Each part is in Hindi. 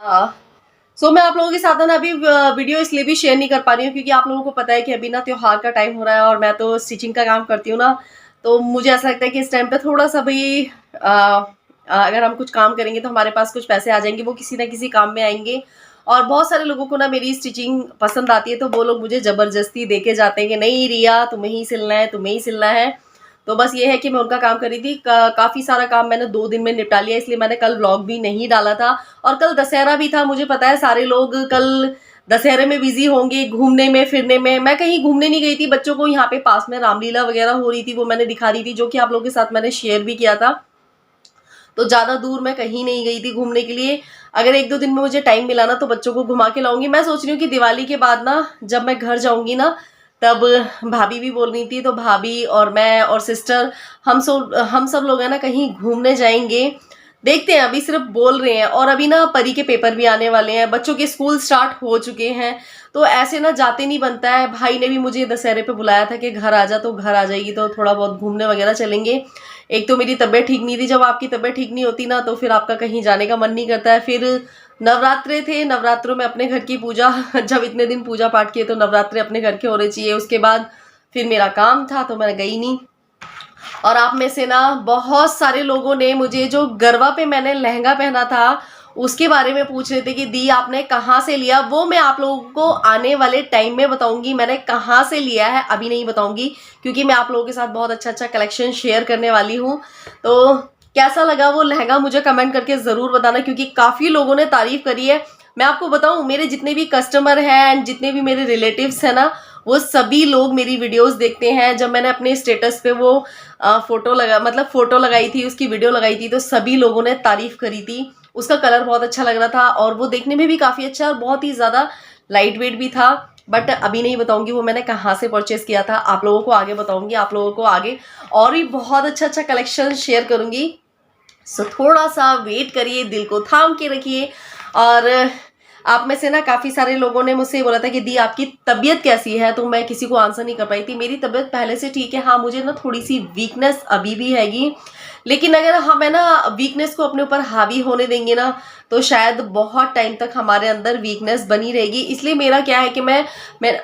हाँ। मैं आप लोगों के साथ ना अभी वीडियो इसलिए भी शेयर नहीं कर पा रही हूँ क्योंकि आप लोगों को पता है कि अभी ना त्योहार का टाइम हो रहा है और मैं तो स्टिचिंग का काम करती हूँ ना, तो मुझे ऐसा लगता है कि इस टाइम पे थोड़ा सा भाई अगर हम कुछ काम करेंगे तो हमारे पास कुछ पैसे आ जाएंगे, वो किसी ना किसी काम में आएंगे। और बहुत सारे लोगों को ना मेरी स्टिचिंग पसंद आती है, तो वो लोग मुझे जबरदस्ती देके जाते हैं कि नहीं रिया तुम्हें ही सिलना है, तुम्हें ही सिलना है। तो बस ये है कि मैं उनका काम कर रही थी। काफ़ी सारा काम मैंने 2 दिन में निपटा लिया, इसलिए मैंने कल व्लॉग भी नहीं डाला था। और कल दशहरा भी था, मुझे पता है सारे लोग कल दशहरे में बिजी होंगे, घूमने में फिरने में। मैं कहीं घूमने नहीं गई थी, बच्चों को यहाँ पे पास में रामलीला वगैरह हो रही थी, वो मैंने दिखा रही थी, जो कि आप लोगों के साथ मैंने शेयर भी किया था। तो ज़्यादा दूर मैं कहीं नहीं गई थी घूमने के लिए। अगर 1-2 दिन में मुझे टाइम मिला ना तो बच्चों को घुमा के लाऊंगी। मैं सोच रही हूँ कि दिवाली के बाद ना जब मैं घर जाऊंगी ना, तब भाभी भी बोल रही थी, तो भाभी और मैं और सिस्टर हम सब लोग है ना कहीं घूमने जाएंगे। देखते हैं, अभी सिर्फ बोल रहे हैं। और अभी ना परी के पेपर भी आने वाले हैं, बच्चों के स्कूल स्टार्ट हो चुके हैं, तो ऐसे ना जाते नहीं बनता है। भाई ने भी मुझे दशहरे पे बुलाया था कि घर आ जा, तो घर आ जाएगी तो थोड़ा बहुत घूमने वगैरह चलेंगे। एक तो मेरी तबीयत ठीक नहीं थी, जब आपकी तबीयत ठीक नहीं होती ना तो फिर आपका कहीं जाने का मन नहीं करता है। फिर नवरात्रे थे, नवरात्रों में अपने घर की पूजा जब इतने दिन पूजा पाठ किए तो नवरात्रे अपने घर के होने चाहिए। उसके बाद फिर मेरा काम था तो मैं गई नहीं। और आप में से ना बहुत सारे लोगों ने मुझे जो गरबा पे मैंने लहंगा पहना था उसके बारे में पूछ रहे थे कि दी आपने कहाँ से लिया। वो मैं आप लोगों को आने वाले टाइम में बताऊंगी मैंने कहाँ से लिया है, अभी नहीं बताऊंगी क्योंकि मैं आप लोगों के साथ बहुत अच्छा अच्छा कलेक्शन शेयर करने वाली हूँ। तो कैसा लगा वो लहंगा मुझे कमेंट करके ज़रूर बताना, क्योंकि काफ़ी लोगों ने तारीफ करी है। मैं आपको बताऊं, मेरे जितने भी कस्टमर हैं एंड जितने भी मेरे रिलेटिव्स हैं ना, वो सभी लोग मेरी वीडियोस देखते हैं। जब मैंने अपने स्टेटस पे वो फोटो लगाई थी, उसकी वीडियो लगाई थी, तो सभी लोगों ने तारीफ करी थी। उसका कलर बहुत अच्छा लग रहा था और वो देखने में भी काफ़ी अच्छा और बहुत ही ज़्यादा लाइट वेट भी था। बट अभी नहीं बताऊंगी वो मैंने कहाँ से परचेस किया था, आप लोगों को आगे बताऊंगी। आप लोगों को आगे और भी बहुत अच्छा अच्छा कलेक्शन शेयर करूंगी। सो थोड़ा सा वेट करिए, दिल को थाम के रखिए। और आप में से ना काफ़ी सारे लोगों ने मुझसे बोला था कि दी आपकी तबीयत कैसी है, तो मैं किसी को आंसर नहीं कर पाई थी। मेरी तबीयत पहले से ठीक है, हाँ मुझे ना थोड़ी सी वीकनेस अभी भी हैगी, लेकिन अगर हम है ना वीकनेस को अपने ऊपर हावी होने देंगे ना तो शायद बहुत टाइम तक हमारे अंदर वीकनेस बनी रहेगी। इसलिए मेरा क्या है कि मैंने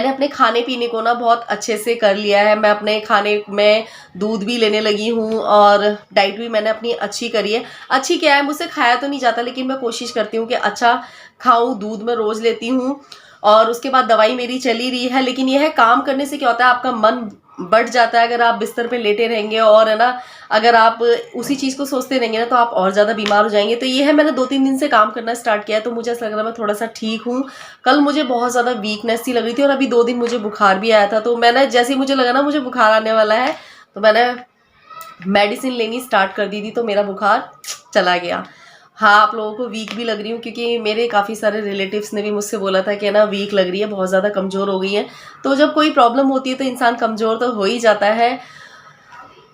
अपने खाने पीने को ना बहुत अच्छे से कर लिया है। मैं अपने खाने में दूध भी लेने लगी हूँ और डाइट भी मैंने अपनी अच्छी करी है। अच्छी क्या है, मुझसे खाया तो नहीं जाता लेकिन मैं कोशिश करती हूँ कि अच्छा खाऊं। दूध मैं रोज़ लेती हूँ और उसके बाद दवाई मेरी चली रही है। लेकिन यह है, काम करने से क्या होता है, आपका मन बढ़ जाता है। अगर आप बिस्तर पे लेटे रहेंगे और है ना अगर आप उसी चीज़ को सोचते रहेंगे ना तो आप और ज़्यादा बीमार हो जाएंगे। तो ये है, मैंने 2-3 दिन से काम करना स्टार्ट किया है, तो मुझे ऐसा लग रहा है मैं थोड़ा सा ठीक हूँ। कल मुझे बहुत ज़्यादा वीकनेस सी लग रही थी और अभी 2 दिन मुझे बुखार भी आया था। तो मैंने जैसे ही मुझे लगा ना मुझे बुखार आने वाला है तो मैंने मेडिसिन लेनी स्टार्ट कर दी थी, तो मेरा बुखार चला गया। हाँ, आप लोगों को वीक भी लग रही हूँ क्योंकि मेरे काफ़ी सारे रिलेटिव्स ने भी मुझसे बोला था कि ना वीक लग रही है, बहुत ज़्यादा कमज़ोर हो गई है। तो जब कोई प्रॉब्लम होती है तो इंसान कमज़ोर तो हो ही जाता है।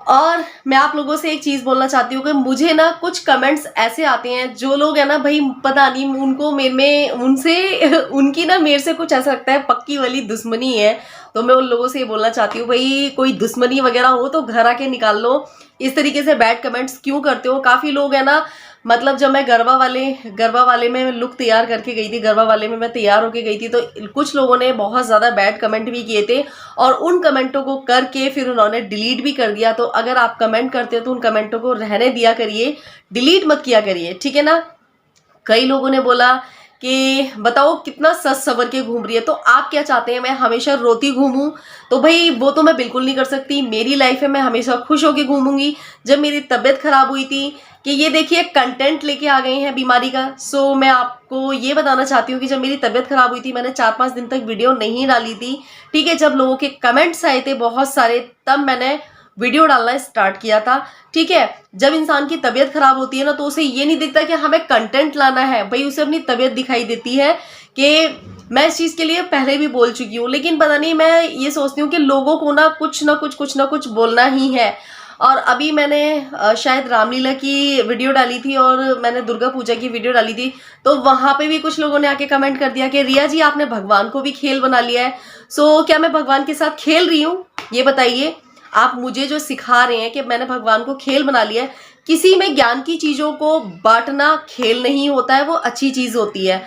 और मैं आप लोगों से एक चीज़ बोलना चाहती हूँ कि मुझे ना कुछ कमेंट्स ऐसे आते हैं, जो लोग है ना भाई पता नहीं उनको मेरे में उनसे उनकी ना मेरे से कुछ ऐसा लगता है पक्की वाली दुश्मनी है। तो मैं उन लोगों से ये बोलना चाहती हूँ, भाई कोई दुश्मनी वगैरह हो तो घर आके निकाल लो। इस तरीके से बैड कमेंट्स क्यों करते हो? काफ़ी लोग है ना, मतलब जब मैं गरबा वाले में लुक तैयार करके गई थी, गरबा वाले में मैं तैयार होके गई थी, तो कुछ लोगों ने बहुत ज़्यादा बैड कमेंट भी किए थे और उन कमेंटों को करके फिर उन्होंने डिलीट भी कर दिया। तो अगर आप कमेंट करते हो तो उन कमेंटों को रहने दिया करिए, डिलीट मत किया करिए, ठीक है ना। कई लोगों ने बोला कि बताओ कितना सच सवर के घूम रही है, तो आप क्या चाहते हैं मैं हमेशा रोती घूमूं? तो भाई वो तो मैं बिल्कुल नहीं कर सकती। मेरी लाइफ है, मैं हमेशा खुश होके घूमूंगी। जब मेरी तबीयत खराब हुई थी कि ये देखिए कंटेंट लेके आ गए हैं बीमारी का। सो मैं आपको ये बताना चाहती हूँ कि जब मेरी तबीयत खराब हुई थी मैंने 4-5 दिन तक वीडियो नहीं डाली थी, ठीक है। जब लोगों के कमेंट्स आए थे बहुत सारे, तब मैंने वीडियो डालना स्टार्ट किया था, ठीक है। जब इंसान की तबीयत खराब होती है ना तो उसे ये नहीं दिखता कि हमें कंटेंट लाना है, भाई उसे अपनी तबीयत दिखाई देती है। कि मैं इस चीज़ के लिए पहले भी बोल चुकी हूँ, लेकिन पता नहीं मैं ये सोचती हूँ कि लोगों को ना कुछ ना कुछ बोलना ही है। और अभी मैंने शायद रामलीला की वीडियो डाली थी और मैंने दुर्गा पूजा की वीडियो डाली थी, तो वहाँ पे भी कुछ लोगों ने आके कमेंट कर दिया कि रिया जी आपने भगवान को भी खेल बना लिया है। सो क्या मैं भगवान के साथ खेल रही हूँ? ये बताइए। आप मुझे जो सिखा रहे हैं कि मैंने भगवान को खेल बना लिया है, किसी में ज्ञान की चीज़ों को बांटना खेल नहीं होता है, वो अच्छी चीज़ होती है।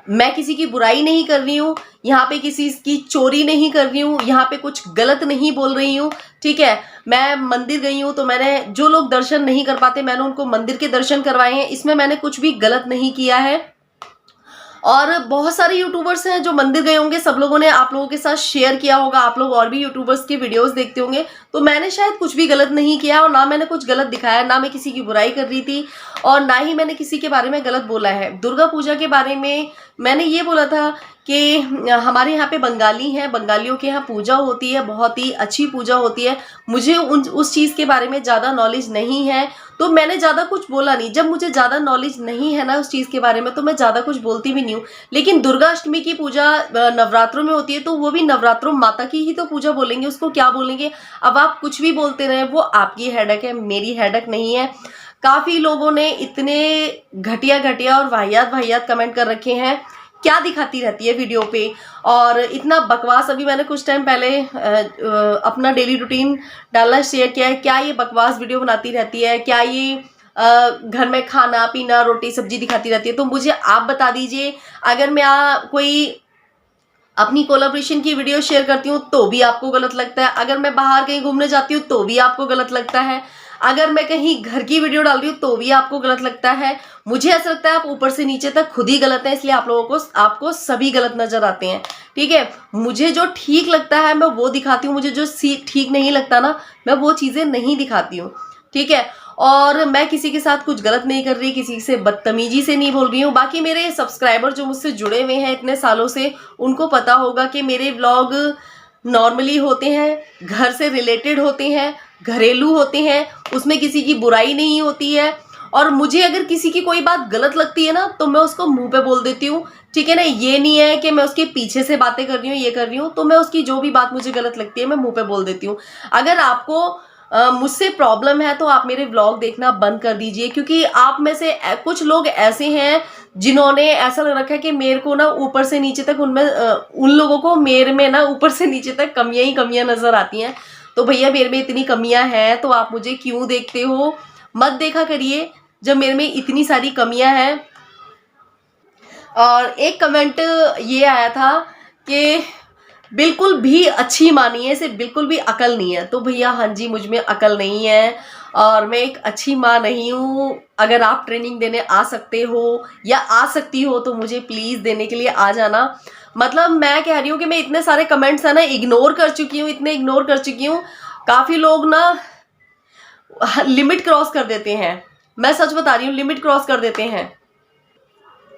मैं किसी की बुराई नहीं कर रही हूँ, यहाँ पे किसी की चोरी नहीं कर रही हूँ, यहाँ पे कुछ गलत नहीं बोल रही हूँ, ठीक है। मैं मंदिर गई हूँ तो मैंने, जो लोग दर्शन नहीं कर पाते मैंने उनको मंदिर के दर्शन करवाए हैं, इसमें मैंने कुछ भी गलत नहीं किया है। और बहुत सारे यूट्यूबर्स हैं जो मंदिर गए होंगे, सब लोगों ने आप लोगों के साथ शेयर किया होगा, आप लोग और भी यूट्यूबर्स की वीडियोस देखते होंगे, तो मैंने शायद कुछ भी गलत नहीं किया और ना मैंने कुछ गलत दिखाया, ना मैं किसी की बुराई कर रही थी और ना ही मैंने किसी के बारे में गलत बोला है। दुर्गा पूजा के बारे में मैंने ये बोला था कि हमारे यहाँ पे बंगाली हैं, बंगालियों के यहाँ पूजा होती है, बहुत ही अच्छी पूजा होती है। मुझे उस चीज़ के बारे में ज़्यादा नॉलेज नहीं है, तो मैंने ज़्यादा कुछ बोला नहीं। जब मुझे ज़्यादा नॉलेज नहीं है ना उस चीज़ के बारे में, तो मैं ज़्यादा कुछ बोलती भी नहीं हूँ। लेकिन दुर्गा अष्टमी की पूजा नवरात्रों में होती है, तो वो भी नवरात्रों माता की ही तो पूजा बोलेंगे, उसको क्या बोलेंगे। अब आप कुछ भी बोलते रहे, वो आपकी हेडक है, मेरी हेडक नहीं है। काफ़ी लोगों ने इतने घटिया घटिया और वाहियात कमेंट कर रखे हैं, क्या दिखाती रहती है वीडियो पे, और इतना बकवास। अभी मैंने कुछ टाइम पहले अपना डेली रूटीन डालना शेयर किया है, क्या ये बकवास वीडियो बनाती रहती है, क्या ये घर में खाना पीना रोटी सब्जी दिखाती रहती है। तो मुझे आप बता दीजिए, अगर मैं कोई अपनी कोलैबोरेशन की वीडियो शेयर करती हूँ तो भी आपको गलत लगता है, अगर मैं बाहर कहीं घूमने जाती हूँ तो भी आपको गलत लगता है, अगर मैं कहीं घर की वीडियो डाल रही हूँ तो भी आपको गलत लगता है। मुझे ऐसा लगता है आप ऊपर से नीचे तक खुद ही गलत है, इसलिए आप लोगों को, आपको सभी गलत नजर आते हैं, ठीक है। मुझे जो ठीक लगता है मैं वो दिखाती हूँ, मुझे जो ठीक नहीं लगता ना मैं वो चीज़ें नहीं दिखाती हूँ, ठीक है। और मैं किसी के साथ कुछ गलत नहीं कर रही, किसी से बदतमीजी से नहीं बोल रही हूँ। बाकी मेरे सब्सक्राइबर जो मुझसे जुड़े हुए हैं इतने सालों से, उनको पता होगा कि मेरे व्लॉग नॉर्मली होते हैं, घर से रिलेटेड होते हैं, घरेलू होते हैं, उसमें किसी की बुराई नहीं होती है। और मुझे अगर किसी की कोई बात गलत लगती है ना तो मैं उसको मुंह पे बोल देती हूँ, ठीक है ना। ये नहीं है कि मैं उसके पीछे से बातें कर रही हूँ, ये कर रही हूँ, तो मैं उसकी जो भी बात मुझे गलत लगती है मैं मुंह पे बोल देती हूँ। अगर आपको मुझसे प्रॉब्लम है तो आप मेरे व्लॉग देखना बंद कर दीजिए, क्योंकि आप में से कुछ लोग ऐसे हैं जिन्होंने ऐसा लग रखा है कि मेरे को ना ऊपर से नीचे तक उनमें उन लोगों को मेरे में ना ऊपर से नीचे तक कमियां ही कमियां नजर आती हैं। तो भैया मेरे में इतनी कमियां हैं तो आप मुझे क्यों देखते हो, मत देखा करिए जब मेरे में इतनी सारी कमियां हैं। और एक कमेंट ये आया था कि बिल्कुल भी अच्छी माँ नहीं है, इसे बिल्कुल भी अकल नहीं है। तो भैया हाँ जी, मुझ में अकल नहीं है और मैं एक अच्छी माँ नहीं हूँ। अगर आप ट्रेनिंग देने आ सकते हो या आ सकती हो तो मुझे प्लीज़ देने के लिए आ जाना। मतलब मैं कह रही हूँ कि मैं इतने सारे कमेंट्स है ना इग्नोर कर चुकी हूँ, इतने इग्नोर कर चुकी हूँ। काफ़ी लोग ना लिमिट क्रॉस कर देते हैं, मैं सच बता रही हूँ, लिमिट क्रॉस कर देते हैं।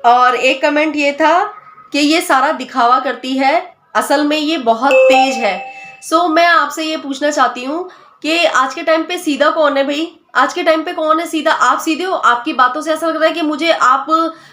और एक कमेंट ये था कि ये सारा दिखावा करती है, असल में ये बहुत तेज है। सो मैं आपसे ये पूछना चाहती हूँ कि आज के टाइम पे सीधा कौन है भाई? आज के टाइम पे कौन है सीधा? आप सीधे हो? आपकी बातों से ऐसा लग रहा है कि मुझे आप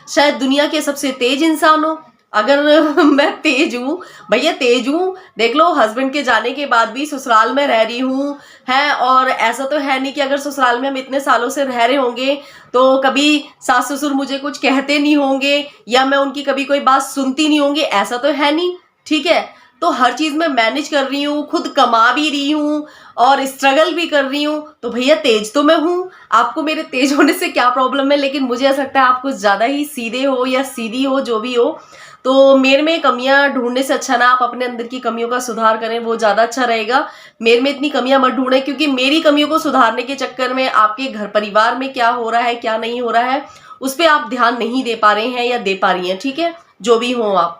शायद दुनिया के सबसे तेज इंसान हो। अगर मैं तेज हूँ, भैया तेज हूँ, देख लो हस्बैंड के जाने के बाद भी ससुराल में रह रही हूँ है। और ऐसा तो है नहीं कि अगर ससुराल में हम इतने सालों से रह रहे होंगे तो कभी सास ससुर मुझे कुछ कहते नहीं होंगे या मैं उनकी कभी कोई बात सुनती नहीं होंगी, ऐसा तो है नहीं, ठीक है। तो हर चीज़ में मैनेज कर रही हूँ, खुद कमा भी रही हूँ और स्ट्रगल भी कर रही हूँ, तो भैया तेज तो मैं हूँ। आपको मेरे तेज होने से क्या प्रॉब्लम है? लेकिन मुझे ऐसा लगता है आप कुछ ज़्यादा ही सीधे हो या सीधी हो, जो भी हो। तो मेरे में कमियां ढूंढने से अच्छा ना आप अपने अंदर की कमियों का सुधार करें, वो ज़्यादा अच्छा रहेगा। मेरे में इतनी कमियां मत ढूंढें, क्योंकि मेरी कमियों को सुधारने के चक्कर में आपके घर परिवार में क्या हो रहा है क्या नहीं हो रहा है उस पर आप ध्यान नहीं दे पा रहे हैं या दे पा रही हैं, ठीक है, जो भी हो आप।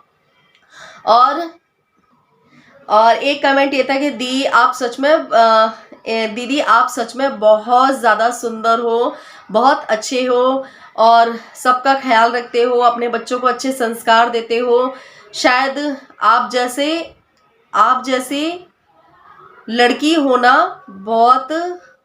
और एक कमेंट ये था कि दीदी आप सच में बहुत ज़्यादा सुंदर हो, बहुत अच्छे हो और सबका ख्याल रखते हो, अपने बच्चों को अच्छे संस्कार देते हो। शायद आप जैसे लड़की होना बहुत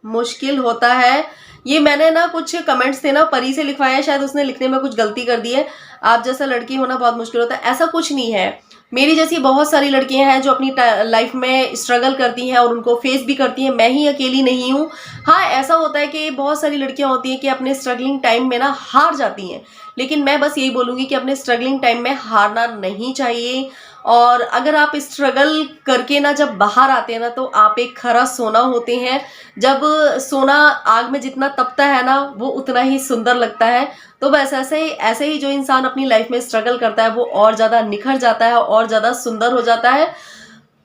मुश्किल होता है। ये मैंने ना कुछ कमेंट्स थे ना परी से लिखवाया है, शायद उसने लिखने में कुछ गलती कर दी है। आप जैसा लड़की होना बहुत मुश्किल होता है, ऐसा कुछ नहीं है। मेरी जैसी बहुत सारी लड़कियां हैं जो अपनी लाइफ में स्ट्रगल करती हैं और उनको फेस भी करती हैं, मैं ही अकेली नहीं हूँ। हाँ, ऐसा होता है कि बहुत सारी लड़कियां होती हैं कि अपने स्ट्रगलिंग टाइम में ना हार जाती हैं, लेकिन मैं बस यही बोलूँगी कि अपने स्ट्रगलिंग टाइम में हारना नहीं चाहिए। और अगर आप स्ट्रगल करके ना जब बाहर आते हैं ना, तो आप एक खरा सोना होते हैं। जब सोना आग में जितना तपता है ना, वो उतना ही सुंदर लगता है। तो बस ऐसे ही जो इंसान अपनी लाइफ में स्ट्रगल करता है वो और ज़्यादा निखर जाता है, और ज़्यादा सुंदर हो जाता है।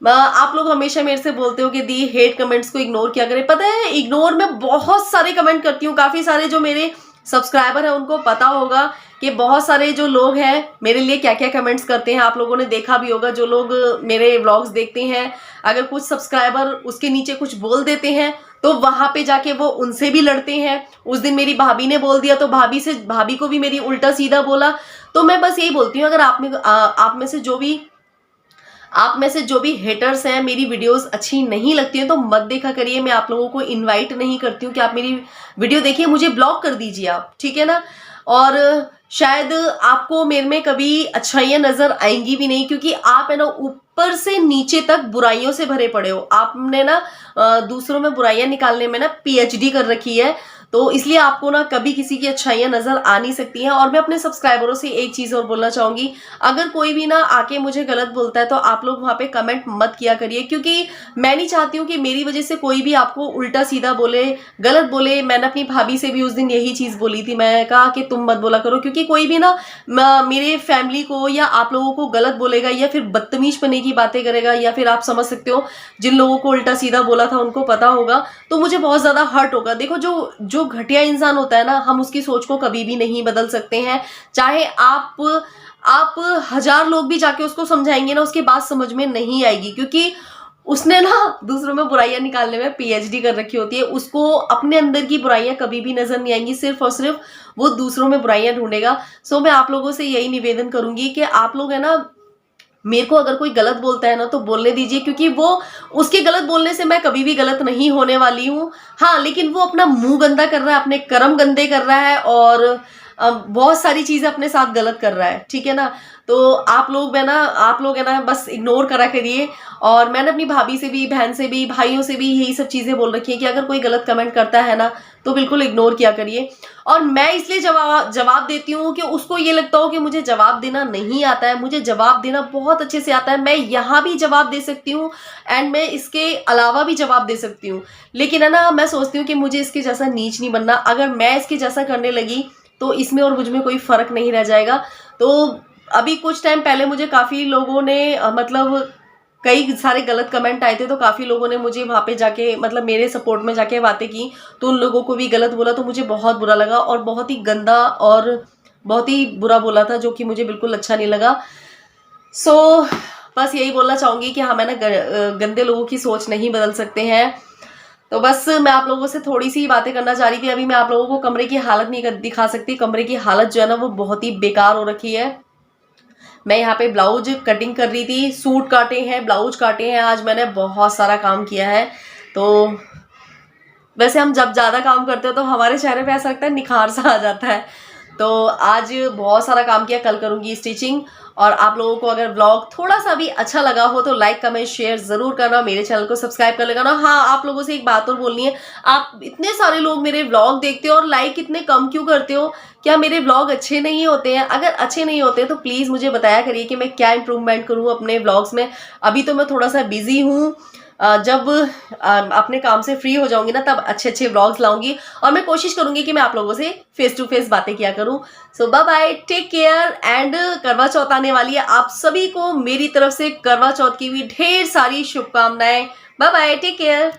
आप लोग हमेशा मेरे से बोलते हो कि दी हेट कमेंट्स को इग्नोर किया करें। पता है, इग्नोर मैं बहुत सारे कमेंट करती हूँ। काफ़ी सारे जो मेरे सब्सक्राइबर हैं उनको पता होगा कि बहुत सारे जो लोग हैं मेरे लिए क्या क्या कमेंट्स करते हैं। आप लोगों ने देखा भी होगा, जो लोग मेरे व्लॉग्स देखते हैं, अगर कुछ सब्सक्राइबर उसके नीचे कुछ बोल देते हैं तो वहां पे जाके वो उनसे भी लड़ते हैं। उस दिन मेरी भाभी ने बोल दिया तो भाभी को भी मेरी उल्टा सीधा बोला। तो मैं बस यही बोलती हूँ, अगर आप में से जो भी हेटर्स हैं, मेरी वीडियोस अच्छी नहीं लगती हैं तो मत देखा करिए। मैं आप लोगों को इनवाइट नहीं करती हूँ कि आप मेरी वीडियो देखिए, मुझे ब्लॉक कर दीजिए आप, ठीक है ना। और शायद आपको मेरे में कभी अच्छाइयाँ नजर आएंगी भी नहीं, क्योंकि आप है ना ऊपर से नीचे तक बुराइयों से भरे पड़े हो। आपने ना दूसरों में बुराइयां निकालने में ना पीएचडी कर रखी है, तो इसलिए आपको ना कभी किसी की अच्छाइयां नजर आ नहीं सकती हैं। और मैं अपने सब्सक्राइबरों से एक चीज और बोलना चाहूंगी, अगर कोई भी ना आके मुझे गलत बोलता है तो आप लोग वहां पे कमेंट मत किया करिए, क्योंकि मैं नहीं चाहती हूँ कि मेरी वजह से कोई भी आपको उल्टा सीधा बोले, गलत बोले। मैंने अपनी भाभी से भी उस दिन यही चीज बोली थी, मैं कहा कि तुम मत बोला करो, क्योंकि कोई भी ना मेरे फैमिली को या आप लोगों को गलत बोलेगा या फिर बदतमीज पने की बातें करेगा, या फिर आप समझ सकते हो जिन लोगों को उल्टा सीधा बोला था उनको पता होगा, तो मुझे बहुत ज्यादा हर्ट होगा। देखो, जो घटिया इंसान होता है ना, हम उसकी सोच को कभी भी नहीं बदल सकते हैं। चाहे आप 1000 लोग भी जाके उसको समझाएंगे ना, उसकी बात समझ में नहीं आएगी, क्योंकि उसने ना दूसरों में बुराइयां निकालने में पीएचडी कर रखी होती है। उसको अपने अंदर की बुराइयां कभी भी नजर नहीं आएंगी, सिर्फ और सिर्फ वो दूसरों में बुराइयां ढूंढेगा। सो मैं आप लोगों से यही निवेदन करूंगी कि आप लोग है ना, मेरे को अगर कोई गलत बोलता है ना तो बोलने दीजिए, क्योंकि वो उसके गलत बोलने से मैं कभी भी गलत नहीं होने वाली हूँ। हाँ, लेकिन वो अपना मुंह गंदा कर रहा है, अपने कर्म गंदे कर रहा है, और बहुत सारी चीजें अपने साथ गलत कर रहा है, ठीक है ना। तो आप लोग है ना बस इग्नोर करा करिए। और मैंने अपनी भाभी से भी, बहन से भी, भाइयों से भी यही सब चीजें बोल रखी है कि अगर कोई गलत कमेंट करता है ना तो बिल्कुल इग्नोर किया करिए। और मैं इसलिए जवाब देती हूँ कि उसको ये लगता हो कि मुझे जवाब देना नहीं आता है। मुझे जवाब देना बहुत अच्छे से आता है। मैं यहाँ भी जवाब दे सकती हूँ एंड मैं इसके अलावा भी जवाब दे सकती हूँ, लेकिन है ना मैं सोचती हूँ कि मुझे इसके जैसा नीच नहीं बनना। अगर मैं इसके जैसा करने लगी तो इसमें और मुझ में कोई फर्क नहीं रह जाएगा। तो अभी कुछ टाइम पहले मुझे काफी लोगों ने मतलब कई सारे गलत कमेंट आए थे, तो काफी लोगों ने मुझे वहां पे जाके मतलब मेरे सपोर्ट में जाके बातें की, तो उन लोगों को भी गलत बोला, तो मुझे बहुत बुरा लगा और बहुत ही गंदा और बहुत ही बुरा बोला था, जो कि मुझे बिल्कुल अच्छा नहीं लगा। सो बस यही बोलना चाहूंगी कि हमें ना गंदे लोगों की सोच नहीं बदल सकते हैं। तो बस मैं आप लोगों से थोड़ी सी बातें करना चाह रही थी। अभी मैं आप लोगों को कमरे की हालत नहीं दिखा सकती। कमरे की हालत जो है ना वो बहुत ही बेकार हो रखी है। मैं यहाँ पे ब्लाउज कटिंग कर रही थी, सूट काटे हैं, ब्लाउज काटे हैं। आज मैंने बहुत सारा काम किया है। तो वैसे हम जब ज़्यादा काम करते हो तो हमारे चेहरे पे ऐसा लगता है निखार सा आ जाता है। तो आज बहुत सारा काम किया, कल करूँगी स्टिचिंग। और आप लोगों को अगर ब्लॉग थोड़ा सा भी अच्छा लगा हो तो लाइक कमेंट शेयर जरूर करना, मेरे चैनल को सब्सक्राइब कर लेना। हाँ, आप लोगों से एक बात और बोलनी है, आप इतने सारे लोग मेरे ब्लॉग देखते हो और लाइक इतने कम क्यों करते हो? क्या मेरे ब्लॉग अच्छे नहीं होते हैं? अगर अच्छे नहीं होते तो प्लीज़ मुझे बताया करिए कि मैं क्या इंप्रूवमेंट करूँ अपने ब्लॉग्स में। अभी तो मैं थोड़ा सा बिजी हूँ, जब अपने काम से फ्री हो जाऊंगी ना तब अच्छे अच्छे व्लॉग्स लाऊंगी, और मैं कोशिश करूंगी कि मैं आप लोगों से फेस टू फेस बातें किया करूं। So bye bye, take care and Karva Chauth आने वाली है, आप सभी को मेरी तरफ से करवा चौथ की भी ढेर सारी शुभकामनाएं। Bye bye, take care.